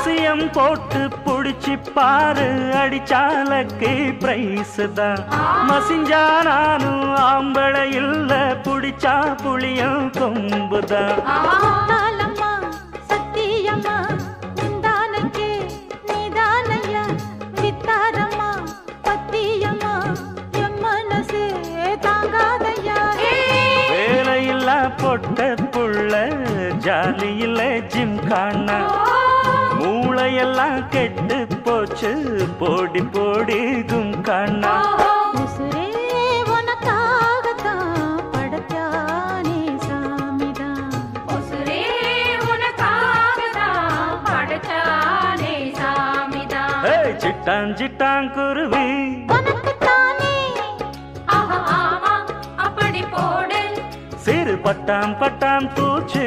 வசியம் போட்டு புடிச்சு பாரு அடிச்சாலக்கு பிரைஸ் தான் மசிஞ்சா நானும் ஆம்பளை இல்ல புடிச்சா புளியும் கொம்புதான் வேலையில்லா பொட்ட புள்ள ஜாலியில ஜிம்கானா மூளையெல்லாம் கெட்டு போச்சு போடி போடி கும்கானா சிட்டான் சிட்டான் குருவி சிறு பட்டாம் பட்டாம் பூச்சி